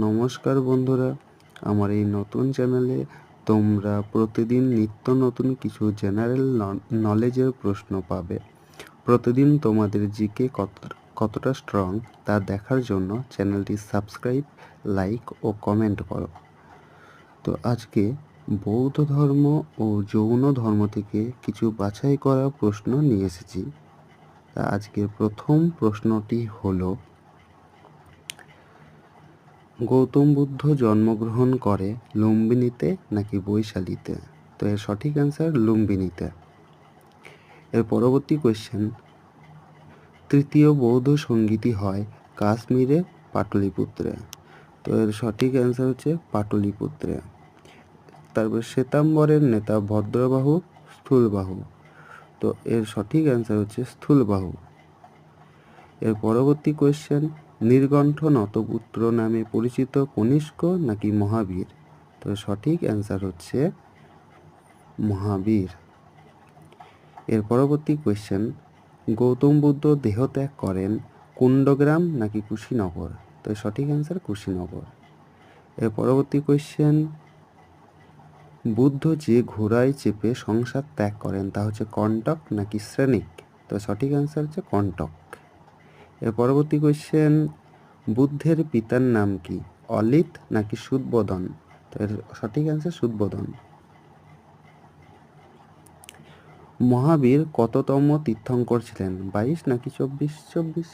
নমস্কার বন্ধুরা, আমার এই নতুন চ্যানেলে তোমরা প্রতিদিন নিত্য নতুন কিছু জেনারেল নলেজের প্রশ্ন পাবে। প্রতিদিন তোমাদের জিকে কতটা স্ট্রং তা দেখার জন্য চ্যানেলটি সাবস্ক্রাইব, লাইক ও কমেন্ট করো। তো আজকে বৌদ্ধ ধর্ম ও জৈন ধর্ম থেকে কিছু বাছাই করা প্রশ্ন নিয়ে এসেছি। তা আজকের প্রথম প্রশ্নটি হলো, গৌতম বুদ্ধ জন্মগ্রহণ করে লুম্বিনীতে নাকি বৈশালীতে? তো এর সঠিক অ্যান্সার লুম্বিনীতে। এর পরবর্তী কোয়েশ্চেন, তৃতীয় বৌদ্ধ সঙ্গীতই হয় কাশ্মীরে পাটলিপুত্রে? তো এর সঠিক অ্যান্সার হচ্ছে পাটলিপুত্রে। তারপর শ্বেতাম্বরের নেতা ভদ্রবাহু স্থূলবাহু? তো এর সঠিক অ্যান্সার হচ্ছে স্থূলবাহু। এর পরবর্তী কোয়েশ্চেন, নীলকণ্ঠ নতপুত্র নামে পরিচিত কনিষ্ক নাকি মহাবীর? তো সঠিক অ্যান্সার হচ্ছে মহাবীর। এর পরবর্তী কোয়েশ্চেন, গৌতম বুদ্ধ দেহত্যাগ করেন কুণ্ডগ্রাম নাকি কুশীনগর? তো সঠিক অ্যান্সার কুশীনগর। এর পরবর্তী কোয়েশ্চেন, বুদ্ধ যে ঘোড়ায় চেপে সংসার ত্যাগ করেন তা হচ্ছে কণ্টক নাকি শ্রেণিক? তো সঠিক অ্যান্সার হচ্ছে কণ্টক। এর পরবর্তী কোয়েশ্চেন, বুদ্ধের পিতার নাম কি, অলিত নাকি সুদবোধন? তো এর সঠিক অ্যান্সার সুদবোধন। মহাবীর কততম তীর্থঙ্কর ছিলেন, 22 নাকি 24?